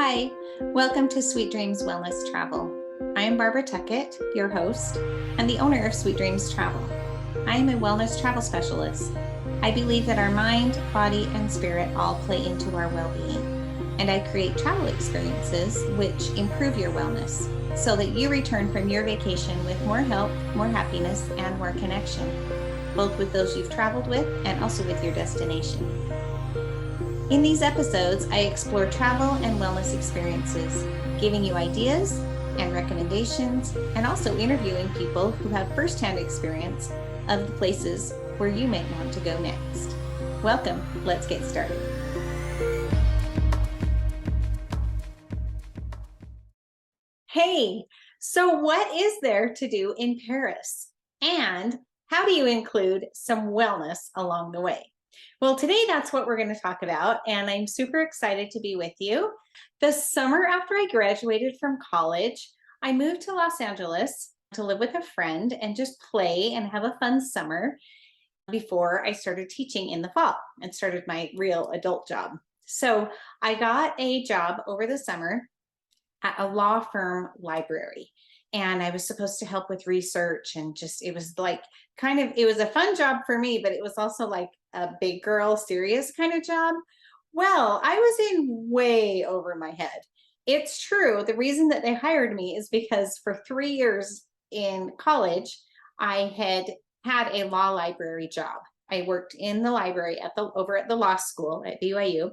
Hi, welcome to Sweet Dreams Wellness Travel. I am Barbara Tuckett, your host and the owner of Sweet Dreams Travel. I am a wellness travel specialist. I believe that our mind, body, and spirit all play into our well-being, and I create travel experiences which improve your wellness so that you return from your vacation with more health, more happiness, and more connection, both with those you've traveled with and also with your destination. In these episodes, I explore travel and wellness experiences, giving you ideas and recommendations, and also interviewing people who have firsthand experience of the places where you may want to go next. Welcome, let's get started. Hey, so what is there to do in Paris? And how do you include some wellness along the way? Well, today that's what we're going to talk about, and I'm super excited to be with you. The summer after I graduated from college, I moved to Los Angeles to live with a friend and just play and have a fun summer before I started teaching in the fall and started my real adult job. So I got a job over the summer at a law firm library. And I was supposed to help with research and just, it was like it was a fun job for me, but it was also like a big girl, serious kind of job. Well, I was in way over my head. It's true. The reason that they hired me is because for 3 years in college, I had a law library job. I worked in the library over at the law school at BYU.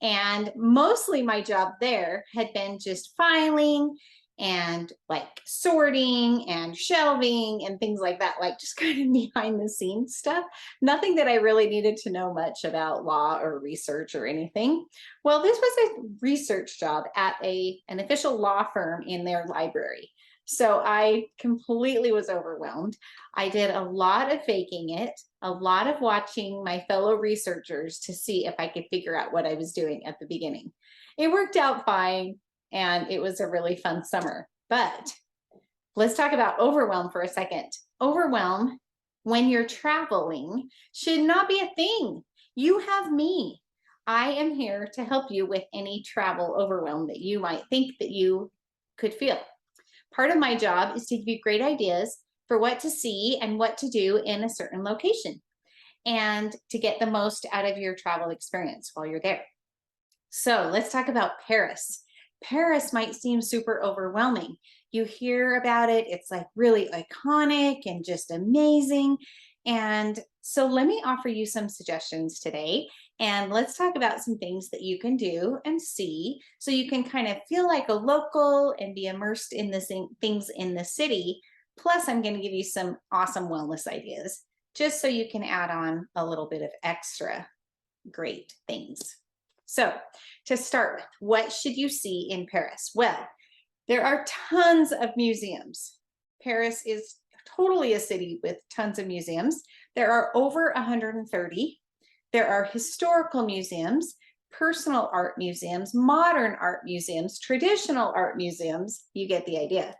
And mostly my job there had been just filing and like sorting and shelving and things like that, like just kind of behind the scenes stuff. Nothing that I really needed to know much about law or research or anything. Well, this was a research job at an official law firm in their library. So I completely was overwhelmed. I did a lot of faking it, a lot of watching my fellow researchers to see if I could figure out what I was doing at the beginning. It worked out fine. And it was a really fun summer. But let's talk about overwhelm for a second. Overwhelm, when you're traveling, should not be a thing. You have me. I am here to help you with any travel overwhelm that you might think that you could feel. Part of my job is to give you great ideas for what to see and what to do in a certain location and to get the most out of your travel experience while you're there. So let's talk about Paris. Paris might seem super overwhelming. You hear about it, it's like really iconic and just amazing. And so let me offer you some suggestions today. And let's talk about some things that you can do and see so you can kind of feel like a local and be immersed in the things in the city. Plus, I'm going to give you some awesome wellness ideas just so you can add on a little bit of extra great things. So to start with, what should you see in Paris? Well, there are tons of museums. Paris is totally a city with tons of museums. There are over 130. There are historical museums, personal art museums, modern art museums, traditional art museums. You get the idea.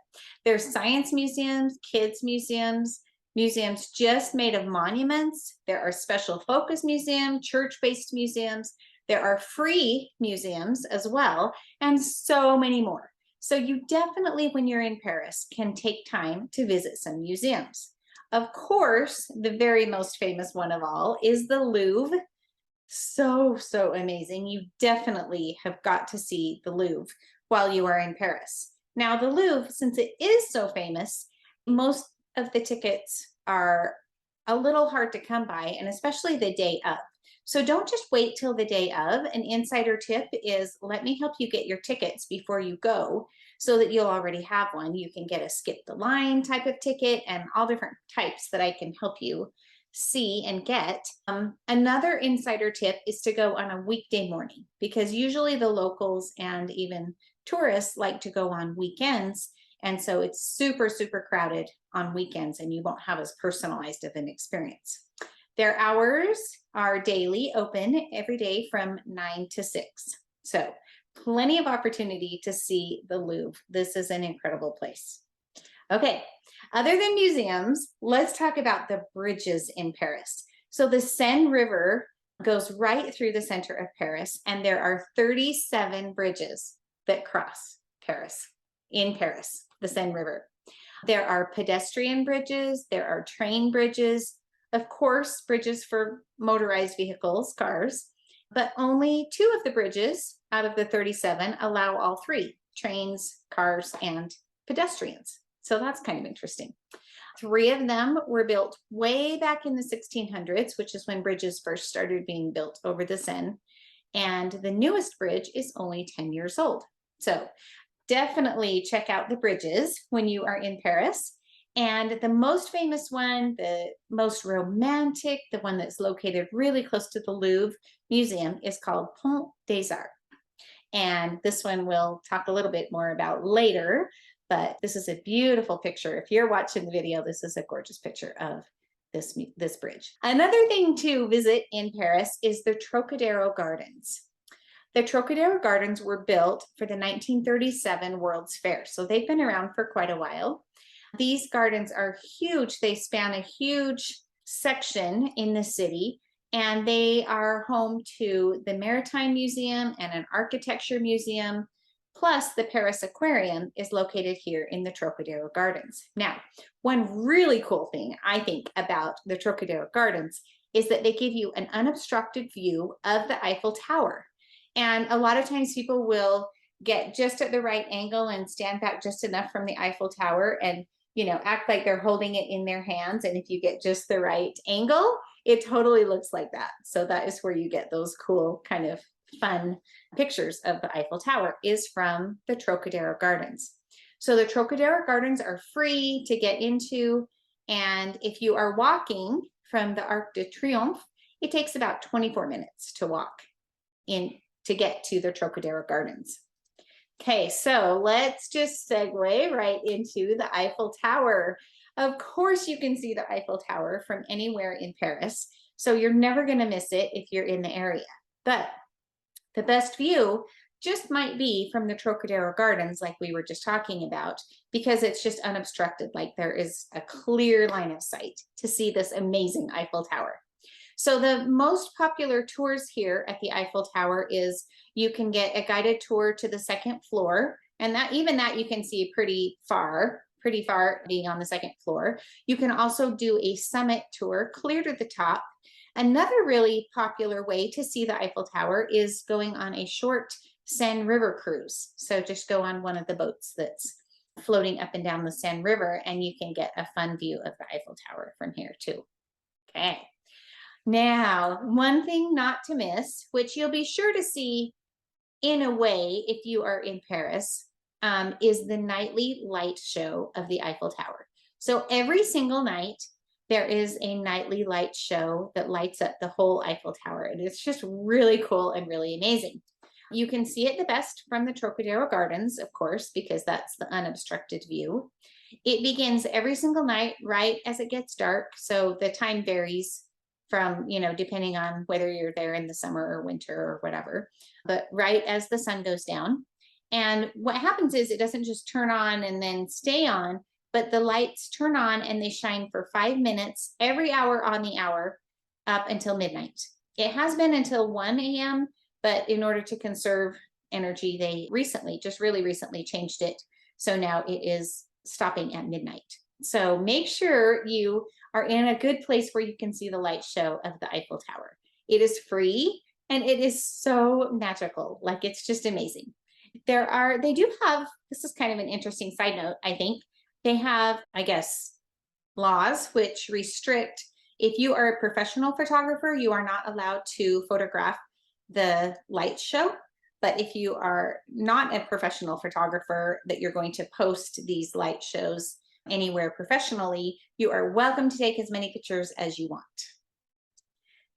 There's science museums, kids museums, museums just made of monuments. There are special focus museums, church-based museums. There are free museums as well, and so many more. So you definitely, when you're in Paris, can take time to visit some museums. Of course, the very most famous one of all is the Louvre. So amazing. You definitely have got to see the Louvre while you are in Paris. Now, the Louvre, since it is so famous, most of the tickets are a little hard to come by, and especially the day of. So don't just wait till the day of. An insider tip is let me help you get your tickets before you go so that you'll already have one. You can get a skip the line type of ticket and all different types that I can help you see and get. Another insider tip is to go on a weekday morning because usually the locals and even tourists like to go on weekends. And so it's super crowded on weekends and you won't have as personalized of an experience. Their hours are daily, open every day from 9 to 6. So plenty of opportunity to see the Louvre. This is an incredible place. Okay, other than museums, let's talk about the bridges in Paris. So the Seine River goes right through the center of Paris, and there are 37 bridges. that cross Paris, in Paris, the Seine River. There are pedestrian bridges, there are train bridges, of course, bridges for motorized vehicles, cars, but only 2 of the bridges out of the 37 allow all 3, trains, cars, and pedestrians. So that's kind of interesting. 3 of them were built way back in the 1600s, which is when bridges first started being built over the Seine. And the newest bridge is only 10 years old. So definitely check out the bridges when you are in Paris. And the most famous one, the most romantic, the one that's located really close to the Louvre Museum, is called Pont des Arts. And this one we'll talk a little bit more about later, but this is a beautiful picture. If you're watching the video, this is a gorgeous picture of this bridge. Another thing to visit in Paris is the Trocadero Gardens. The Trocadero Gardens were built for the 1937 World's Fair, so they've been around for quite a while. These gardens are huge. They span a huge section in the city, and they are home to the Maritime Museum and an architecture museum, plus the Paris Aquarium is located here in the Trocadero Gardens. Now, one really cool thing I think about the Trocadero Gardens is that they give you an unobstructed view of the Eiffel Tower. And a lot of times people will get just at the right angle and stand back just enough from the Eiffel Tower and, you know, act like they're holding it in their hands. And if you get just the right angle, it totally looks like that. So that is where you get those cool kind of fun pictures of the Eiffel Tower, is from the Trocadero Gardens. So the Trocadero Gardens are free to get into. And if you are walking from the Arc de Triomphe, it takes about 24 minutes to walk in to get to the Trocadero Gardens. Okay, so let's just segue right into the Eiffel Tower. Of course, you can see the Eiffel Tower from anywhere in Paris, so you're never going to miss it if you're in the area. But the best view just might be from the Trocadero Gardens, like we were just talking about, because it's just unobstructed, like there is a clear line of sight to see this amazing Eiffel Tower. So the most popular tours here at the Eiffel Tower is you can get a guided tour to the 2nd floor, and that even that you can see pretty far being on the 2nd floor. You can also do a summit tour clear to the top. Another really popular way to see the Eiffel Tower is going on a short Seine River cruise. So just go on one of the boats that's floating up and down the Seine River, and you can get a fun view of the Eiffel Tower from here too. Okay. Now, one thing not to miss, which you'll be sure to see in a way if you are in Paris, is the nightly light show of the Eiffel Tower. So every single night, there is a nightly light show that lights up the whole Eiffel Tower. And it's just really cool and really amazing. You can see it the best from the Trocadero Gardens, of course, because that's the unobstructed view. It begins every single night right as it gets dark. So the time varies from, you know, depending on whether you're there in the summer or winter or whatever, but right as the sun goes down. And what happens is it doesn't just turn on and then stay on, but the lights turn on and they shine for 5 minutes every hour on the hour up until midnight. It has been until 1 a.m., but in order to conserve energy, they really recently changed it. So now it is stopping at midnight. So make sure you are in a good place where you can see the light show of the Eiffel Tower. It is free and it is so magical. Like, it's just amazing. They do have, this is kind of an interesting side note, I think. They have, I guess, laws which restrict, if you are a professional photographer, you are not allowed to photograph the light show. But if you are not a professional photographer, that you're going to post these light shows anywhere professionally, you are welcome to take as many pictures as you want.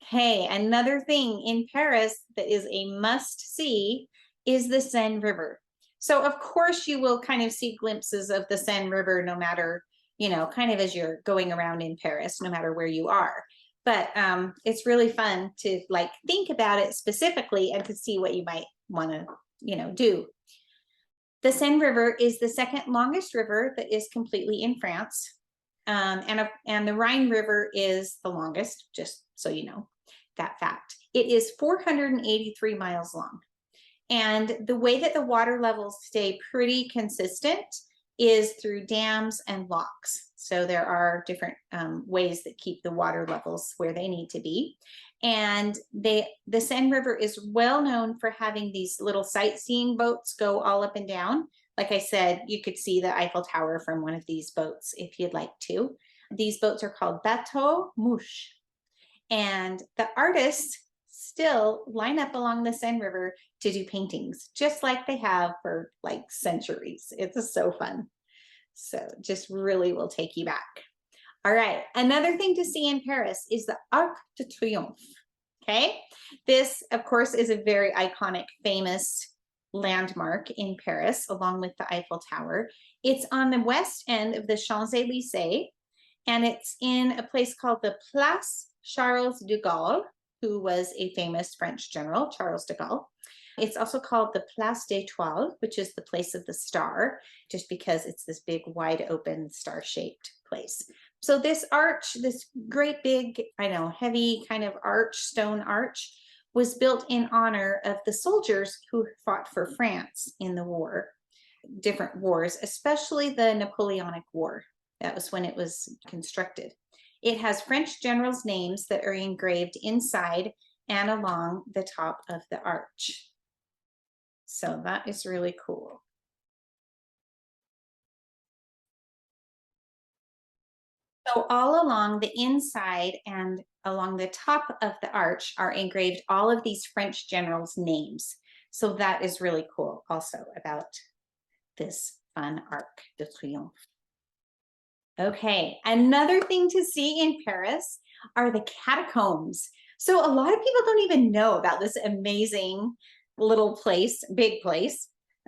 Okay, another thing in Paris that is a must-see is the Seine River. So of course you will kind of see glimpses of the Seine River no matter, you know, kind of as you're going around in Paris, no matter where you are. But it's really fun to like think about it specifically and to see what you might want to, you know, do. The Seine River is the 2nd longest river that is completely in France. And the Rhine River is the longest, just so you know that fact. It is 483 miles long. And the way that the water levels stay pretty consistent is through dams and locks. So there are different ways that keep the water levels where they need to be. And the Seine River is well known for having these little sightseeing boats go all up and down. Like I said, you could see the Eiffel Tower from one of these boats if you'd like to. These boats are called bateaux mouches. And the artists still line up along the Seine River to do paintings, just like they have for like centuries. It's so fun. So just really will take you back. All right, another thing to see in Paris is the Arc de Triomphe. Okay, this of course is a very iconic, famous landmark in Paris, along with the Eiffel Tower. It's on the west end of the Champs-Elysees, and it's in a place called the Place Charles de Gaulle, who was a famous French general, Charles de Gaulle. It's also called the Place d'Étoile, which is the place of the star, just because it's this big, wide open, star-shaped place. So this arch, this great big, I know, heavy kind of arch, stone arch, was built in honor of the soldiers who fought for France in the war, different wars, especially the Napoleonic War. That was when it was constructed. It has French generals' names that are engraved inside and along the top of the arch. So that is really cool. So all along the inside and along the top of the arch are engraved all of these French generals' names. So that is really cool also about this fun Arc de Triomphe. Okay, another thing to see in Paris are the catacombs. So a lot of people don't even know about this amazing little place, big place,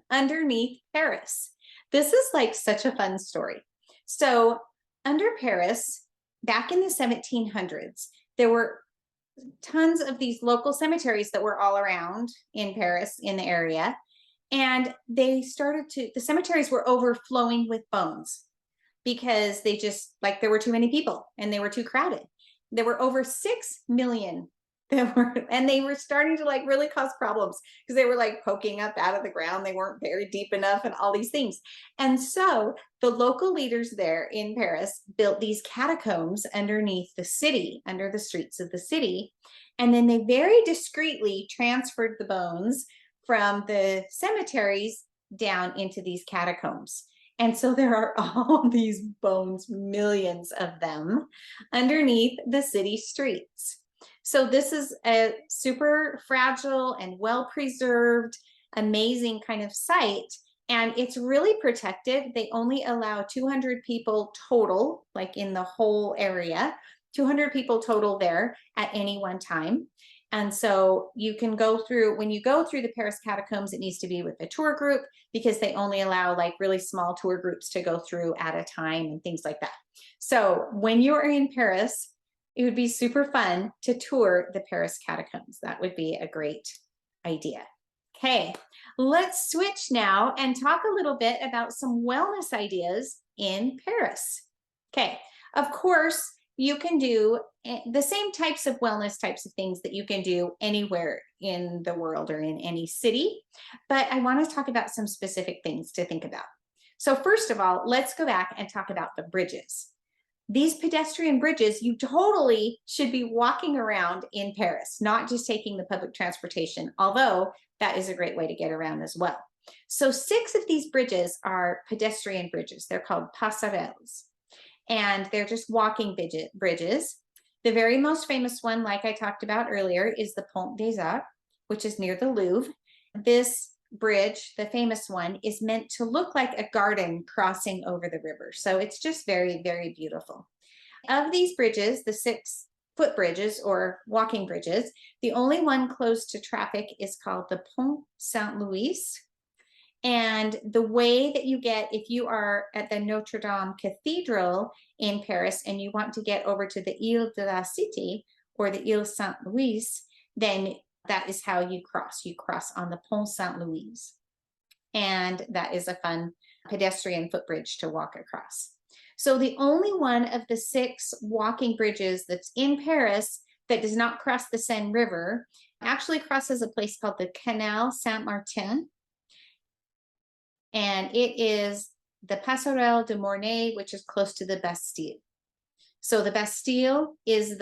underneath Paris. This is like such a fun story. So under Paris, back in the 1700s, there were tons of these local cemeteries that were all around in Paris, in the area. And they started to, the cemeteries were overflowing with bones because they just, like, there were too many people and they were too crowded. There were over 6 million that were, and they were starting to like really cause problems because they were like poking up out of the ground. They weren't very deep enough and all these things. And so the local leaders there in Paris built these catacombs underneath the city, under the streets of the city. And then they very discreetly transferred the bones from the cemeteries down into these catacombs. And so there are all these bones, millions of them, underneath the city streets. So this is a super fragile and well-preserved, amazing kind of site. And it's really protected. They only allow 200 people total, like in the whole area, 200 people total there at any one time. And so you can go through, when you go through the Paris catacombs, it needs to be with a tour group because they only allow like really small tour groups to go through at a time and things like that. So when you're in Paris, it would be super fun to tour the Paris catacombs. That would be a great idea. Okay, let's switch now and talk a little bit about some wellness ideas in Paris. Okay, of course, you can do the same types of wellness types of things that you can do anywhere in the world or in any city, but I want to talk about some specific things to think about. So first of all, let's go back and talk about the bridges. These pedestrian bridges, you totally should be walking around in Paris, not just taking the public transportation, although that is a great way to get around as well. So 6 of these bridges are pedestrian bridges. They're called passerelles, and they're just walking bridges. The very most famous one, like I talked about earlier, is the Pont des Arts, which is near the Louvre. This bridge, the famous one, is meant to look like a garden crossing over the river. So it's just very, very beautiful. Of these bridges, the 6 footbridges or walking bridges, the only one closed to traffic is called the Pont Saint-Louis. And the way that you get, if you are at the Notre Dame Cathedral in Paris and you want to get over to the Ile de la Cité or the Ile Saint-Louis, then that is how you cross. You cross on the Pont Saint-Louis. And that is a fun pedestrian footbridge to walk across. So the only one of the 6 walking bridges that's in Paris that does not cross the Seine River Actually crosses a place called the Canal Saint-Martin, and it is the Passerelle de Mornay, which is close to the Bastille. So the Bastille is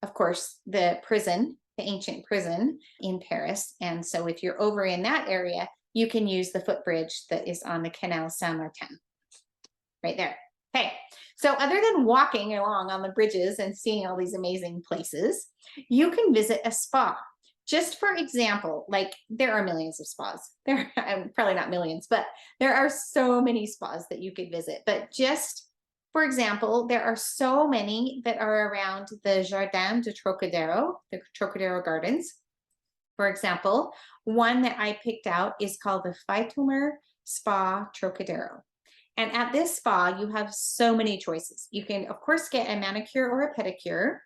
of course, the prison, the ancient prison in Paris. And so if you're over in that area, you can use the footbridge that is on the Canal Saint-Martin, right there. Okay, so other than walking along on the bridges and seeing all these amazing places, you can visit a spa. Just for example, like there are millions of spas. There are probably not millions, but there are so many spas that you could visit. But just for example, there are so many that are around the Jardin de Trocadero, the Trocadero Gardens. For example, one that I picked out is called the Feitumer Spa Trocadero. And at this spa, you have so many choices. You can, of course, get a manicure or a pedicure.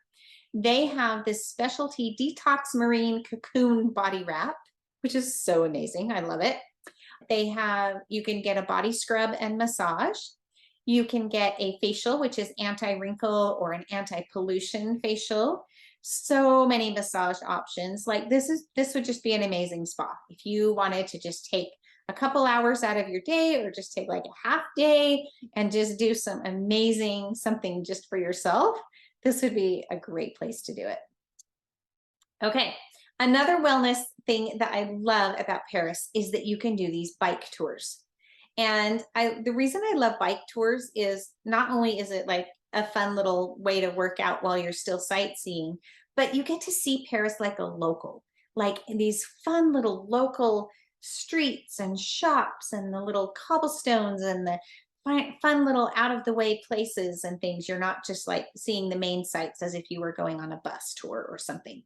They have this specialty detox marine cocoon body wrap, which is so amazing. I love it. You can get a body scrub and massage. You can get a facial, which is anti-wrinkle or an anti-pollution facial. So many massage options. Like this would just be an amazing spa. If you wanted to just take a couple hours out of your day or just take like a half day and just do some amazing something just for yourself, this would be a great place to do it. Okay, another wellness thing that I love about Paris is that you can do these bike tours. And the reason I love bike tours is not only is it like a fun little way to work out while you're still sightseeing, but you get to see Paris like a local, like these fun little local streets and shops and the little cobblestones and the fun little out of the way places and things. You're not just like seeing the main sites as if you were going on a bus tour or something.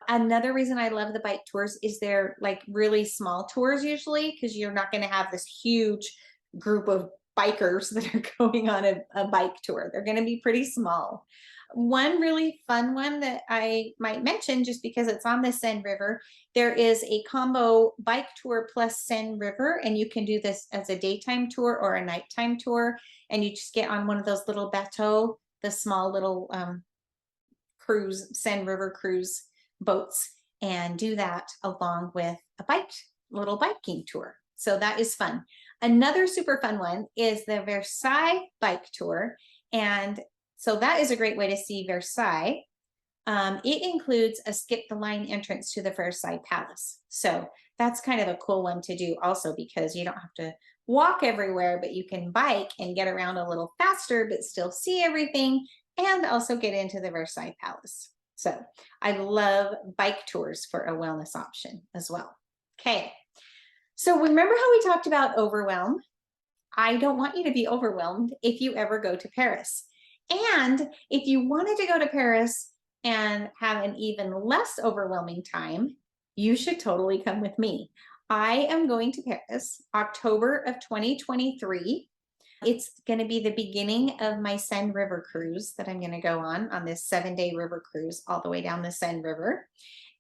Another reason I love the bike tours is they're like really small tours usually, because you're not going to have this huge group of bikers that are going on a bike tour. They're going to be pretty small. One really fun one that I might mention, just because it's on the Seine River, there is a combo bike tour plus Seine River, and you can do this as a daytime tour or a nighttime tour, and you just get on one of those little bateaux, the small little cruise, Seine River cruise boats, and do that along with a little biking tour. So that is fun. Another super fun one is the Versailles bike tour, and so that is a great way to see Versailles. It includes a skip the line entrance to the Versailles Palace. So that's kind of a cool one to do also, because you don't have to walk everywhere, but you can bike and get around a little faster, but still see everything and also get into the Versailles Palace. So I love bike tours for a wellness option as well. Okay, so remember how we talked about Overwhelm? I don't want you to be overwhelmed if you ever go to Paris. And if you wanted to go to Paris and have an even less overwhelming time, you should totally come with me. I am going to Paris October of 2023. It's going to be the beginning of my Seine River cruise that I'm going to go on this 7-day river cruise all the way down the Seine River.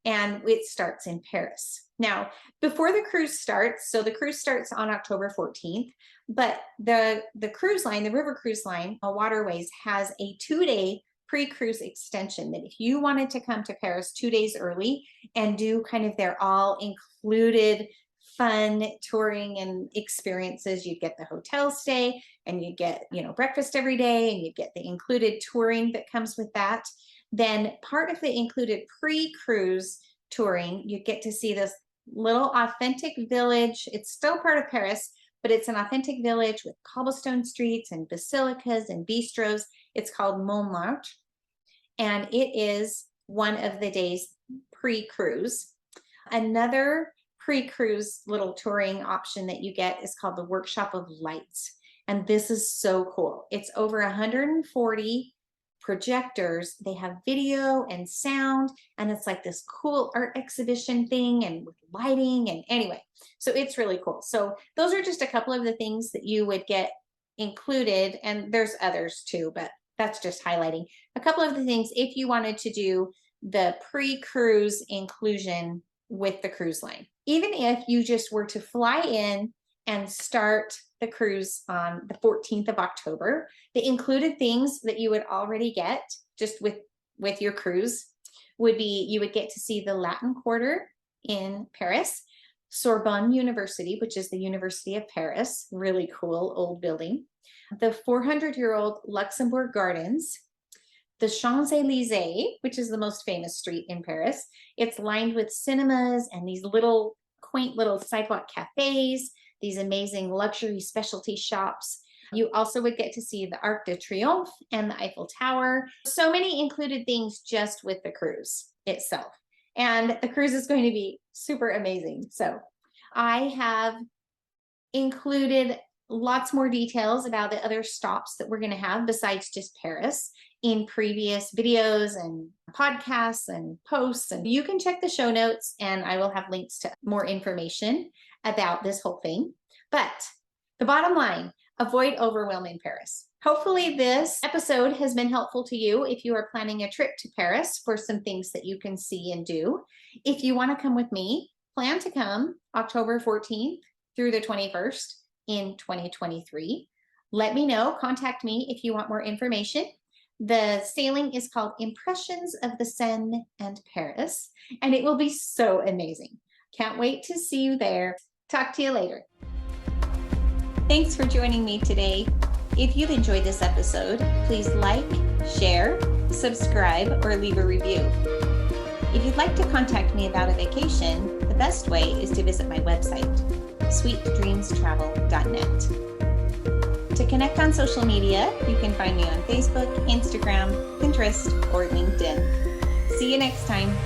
And it starts in Paris. Now, before the cruise starts, so the cruise starts on October 14th, but the cruise line, the river cruise line, Waterways, has a 2-day pre-cruise extension that if you wanted to come to Paris 2 days early and do kind of their all-included fun touring and experiences, you'd get the hotel stay and you'd get, breakfast every day, and you'd get the included touring that comes with that. Then part of the included pre-cruise touring, you get to see this little authentic village. It's still part of Paris, but it's an authentic village with cobblestone streets and basilicas and bistros. It's called Montmartre, and it is one of the days pre-cruise. Another pre-cruise little touring option that you get is called the Workshop of Lights, and this is so cool. It's over 140 projectors. They have video and sound, and it's like this cool art exhibition thing and with lighting, and anyway, so it's really cool. So those are just a couple of the things that you would get included, and there's others too, but that's just highlighting a couple of the things if you wanted to do the pre-cruise inclusion with the cruise line. Even if you just were to fly in and start the cruise on the 14th of October, the included things that you would already get just with your cruise would be, you would get to see the Latin Quarter in Paris, Sorbonne University, which is the University of Paris, really cool old building, the 400-year-old Luxembourg Gardens, the Champs-Elysees, which is the most famous street in Paris. It's lined with cinemas and these little quaint little sidewalk cafes, these amazing luxury specialty shops. You also would get to see the Arc de Triomphe and the Eiffel Tower. So many included things just with the cruise itself. And the cruise is going to be super amazing. So I have included lots more details about the other stops that we're going to have besides just Paris in previous videos and podcasts and posts. And you can check the show notes and I will have links to more information about this whole thing. But the bottom line, avoid overwhelming Paris. Hopefully this episode has been helpful to you if you are planning a trip to Paris for some things that you can see and do. If you want to come with me, plan to come October 14th through the 21st in 2023. Let me know, contact me if you want more information. The sailing is called Impressions of the Seine and Paris, and it will be so amazing. Can't wait to see you there. Talk to you later. Thanks for joining me today. If you've enjoyed this episode, please like, share, subscribe, or leave a review. If you'd like to contact me about a vacation, the best way is to visit my website, sweetdreamstravel.net. To connect on social media, you can find me on Facebook, Instagram, Pinterest, or LinkedIn. See you next time.